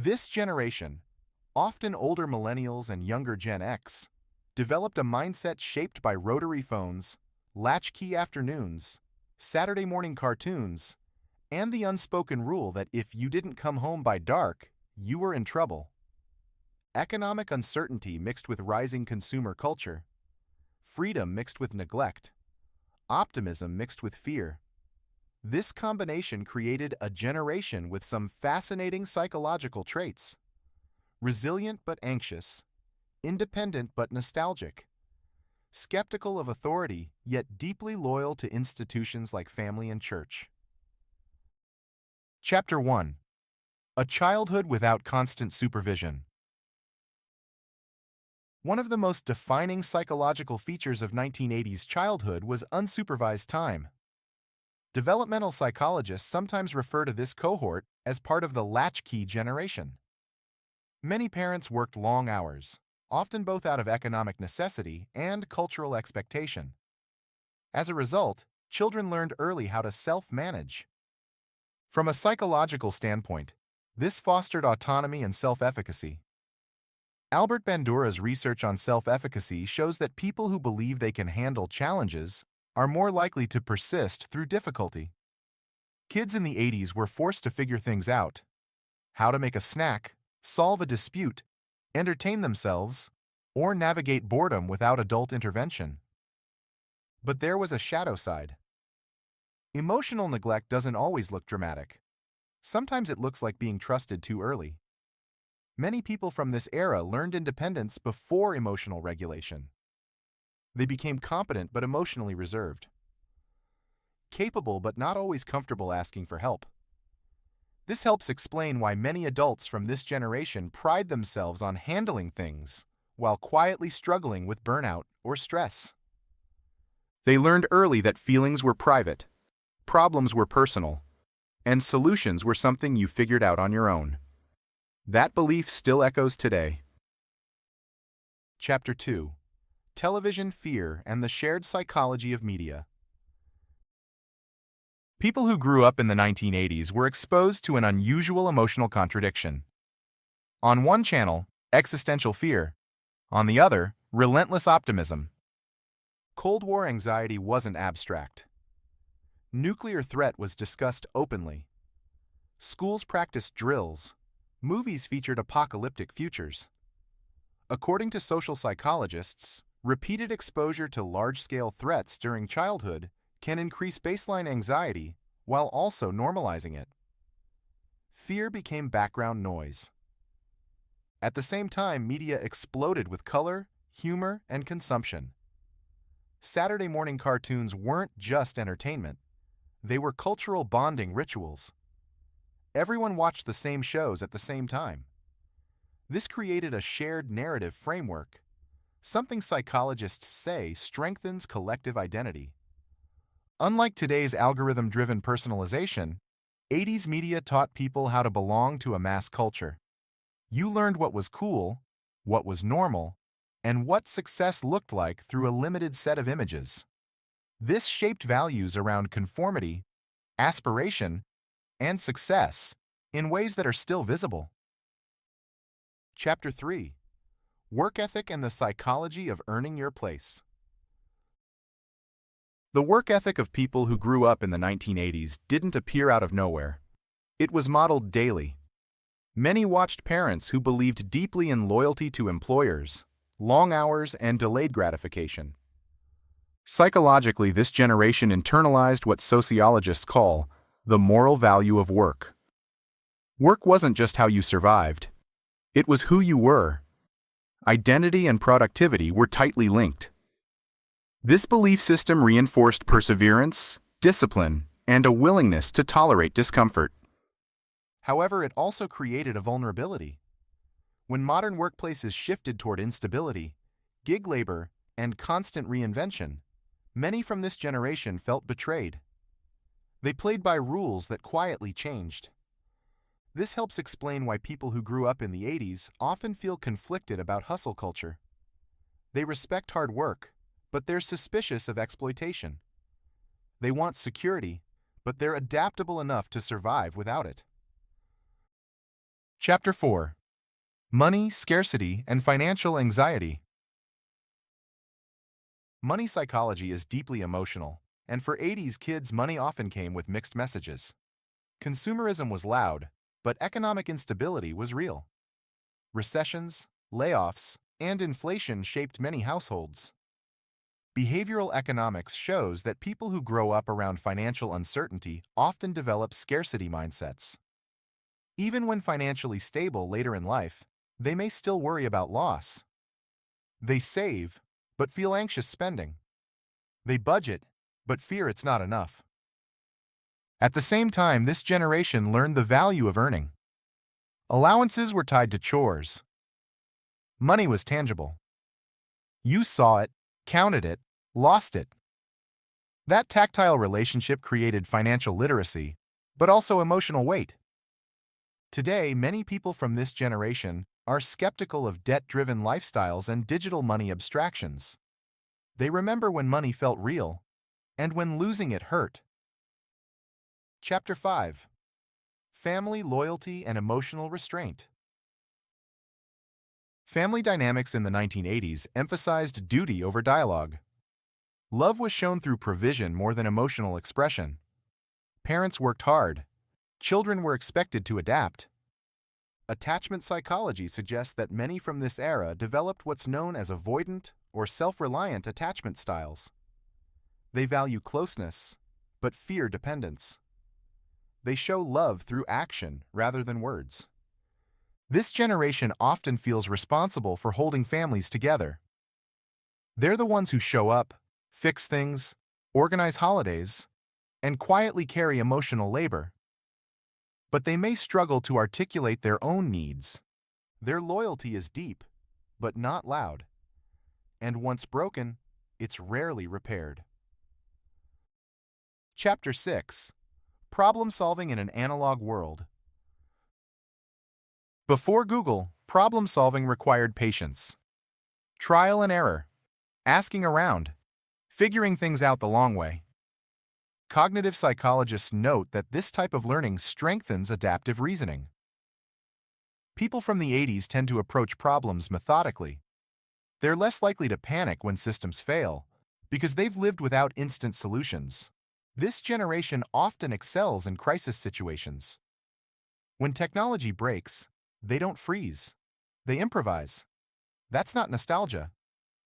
This generation, often older millennials and younger Gen X, developed a mindset shaped by rotary phones, latchkey afternoons, Saturday morning cartoons, and the unspoken rule that if you didn't come home by dark, you were in trouble. Economic uncertainty mixed with rising consumer culture, freedom mixed with neglect, optimism mixed with fear. This combination created a generation with some fascinating psychological traits: resilient but anxious, independent but nostalgic, skeptical of authority yet deeply loyal to institutions like family and church. Chapter 1. A Childhood Without Constant Supervision. One of the most defining psychological features of 1980s childhood was unsupervised time. Developmental psychologists sometimes refer to this cohort as part of the latchkey generation. Many parents worked long hours, often both out of economic necessity and cultural expectation. As a result, children learned early how to self-manage. From a psychological standpoint, this fostered autonomy and self-efficacy. Albert Bandura's research on self-efficacy shows that people who believe they can handle challenges are more likely to persist through difficulty. Kids in the 80s were forced to figure things out: how to make a snack, solve a dispute, entertain themselves, or navigate boredom without adult intervention. But there was a shadow side. Emotional neglect doesn't always look dramatic. Sometimes it looks like being trusted too early. Many people from this era learned independence before emotional regulation. They became competent but emotionally reserved. Capable but not always comfortable asking for help. This helps explain why many adults from this generation pride themselves on handling things while quietly struggling with burnout or stress. They learned early that feelings were private, problems were personal, and solutions were something you figured out on your own. That belief still echoes today. Chapter 2. Television Fear and the Shared Psychology of Media. People who grew up in the 1980s were exposed to an unusual emotional contradiction. On one channel, existential fear. On the other, relentless optimism. Cold War anxiety wasn't abstract. Nuclear threat was discussed openly. Schools practiced drills. Movies featured apocalyptic futures. According to social psychologists, repeated exposure to large-scale threats during childhood can increase baseline anxiety while also normalizing it. Fear became background noise. At the same time, media exploded with color, humor, and consumption. Saturday morning cartoons weren't just entertainment. They were cultural bonding rituals. Everyone watched the same shows at the same time. This created a shared narrative framework, something psychologists say strengthens collective identity. Unlike today's algorithm-driven personalization, 80s media taught people how to belong to a mass culture. You learned what was cool, what was normal, and what success looked like through a limited set of images. This shaped values around conformity, aspiration, and success in ways that are still visible. Chapter 3. Work Ethic and the Psychology of Earning Your Place. The work ethic of people who grew up in the 1980s didn't appear out of nowhere. It was modeled daily. Many watched parents who believed deeply in loyalty to employers, long hours, and delayed gratification. Psychologically, this generation internalized what sociologists call the moral value of work. Work wasn't just how you survived. It was who you were. Identity and productivity were tightly linked. This belief system reinforced perseverance, discipline, and a willingness to tolerate discomfort. However, it also created a vulnerability. When modern workplaces shifted toward instability, gig labor, and constant reinvention, many from this generation felt betrayed. They played by rules that quietly changed. This helps explain why people who grew up in the 80s often feel conflicted about hustle culture. They respect hard work, but they're suspicious of exploitation. They want security, but they're adaptable enough to survive without it. Chapter 4. Money, Scarcity, and Financial Anxiety. Money psychology is deeply emotional, and for 80s kids, money often came with mixed messages. Consumerism was loud, but economic instability was real. Recessions, layoffs, and inflation shaped many households. Behavioral economics shows that people who grow up around financial uncertainty often develop scarcity mindsets. Even when financially stable later in life, they may still worry about loss. They save, but feel anxious spending. They budget, but fear it's not enough. At the same time, this generation learned the value of earning. Allowances were tied to chores. Money was tangible. You saw it, counted it, lost it. That tactile relationship created financial literacy, but also emotional weight. Today, many people from this generation are skeptical of debt-driven lifestyles and digital money abstractions. They remember when money felt real, and when losing it hurt. Chapter 5. Family Loyalty and Emotional Restraint. Family dynamics in the 1980s emphasized duty over dialogue. Love was shown through provision more than emotional expression. Parents worked hard. Children were expected to adapt. Attachment psychology suggests that many from this era developed what's known as avoidant or self-reliant attachment styles. They value closeness, but fear dependence. They show love through action rather than words. This generation often feels responsible for holding families together. They're the ones who show up, fix things, organize holidays, and quietly carry emotional labor. But they may struggle to articulate their own needs. Their loyalty is deep, but not loud. And once broken, it's rarely repaired. Chapter 6. Problem Solving in an Analog World. Before Google, problem solving required patience. Trial and error. Asking around. Figuring things out the long way. Cognitive psychologists note that this type of learning strengthens adaptive reasoning. People from the 80s tend to approach problems methodically. They're less likely to panic when systems fail, because they've lived without instant solutions. This generation often excels in crisis situations. When technology breaks, they don't freeze. They improvise. That's not nostalgia.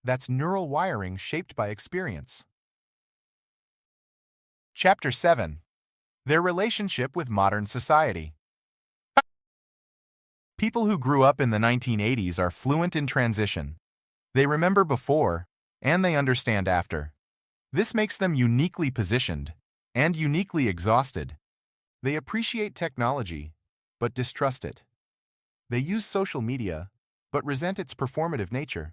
That's neural wiring shaped by experience. Chapter 7. Their Relationship with Modern Society. People who grew up in the 1980s are fluent in transition. They remember before, and they understand after. This makes them uniquely positioned and uniquely exhausted. They appreciate technology, but distrust it. They use social media, but resent its performative nature.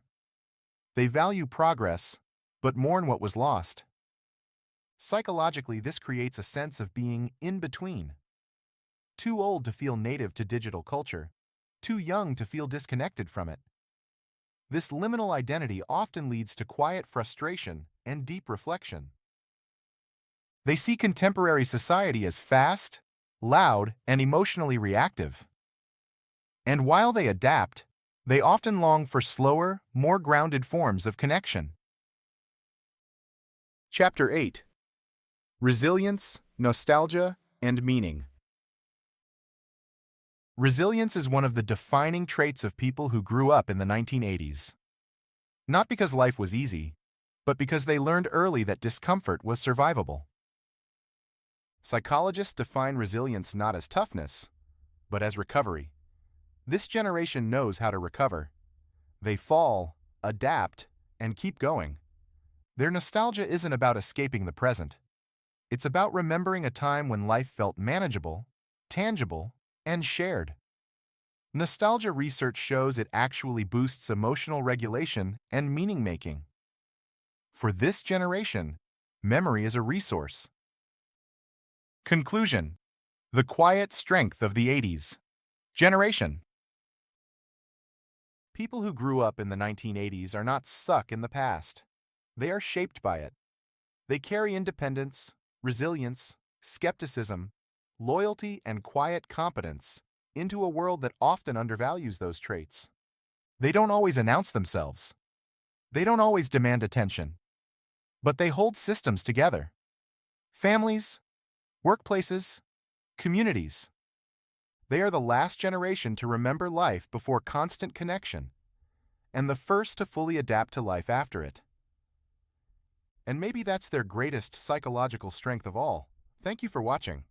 They value progress, but mourn what was lost. Psychologically, this creates a sense of being in between. Too old to feel native to digital culture, too young to feel disconnected from it. This liminal identity often leads to quiet frustration and deep reflection. They see contemporary society as fast, loud, and emotionally reactive. And while they adapt, they often long for slower, more grounded forms of connection. Chapter 8. Resilience, Nostalgia, and Meaning. Resilience is one of the defining traits of people who grew up in the 1980s. Not because life was easy, but because they learned early that discomfort was survivable. Psychologists define resilience not as toughness, but as recovery. This generation knows how to recover. They fall, adapt, and keep going. Their nostalgia isn't about escaping the present. It's about remembering a time when life felt manageable, tangible, and shared. Nostalgia research shows it actually boosts emotional regulation and meaning-making. For this generation, memory is a resource. Conclusion: the quiet strength of the 80s. Generation. People who grew up in the 1980s are not stuck in the past. They are shaped by it. They carry independence, resilience, skepticism, loyalty, and quiet competence into a world that often undervalues those traits. They don't always announce themselves. They don't always demand attention. But they hold systems together. Families, workplaces, communities. They are the last generation to remember life before constant connection, and the first to fully adapt to life after it. And maybe that's their greatest psychological strength of all. Thank you for watching.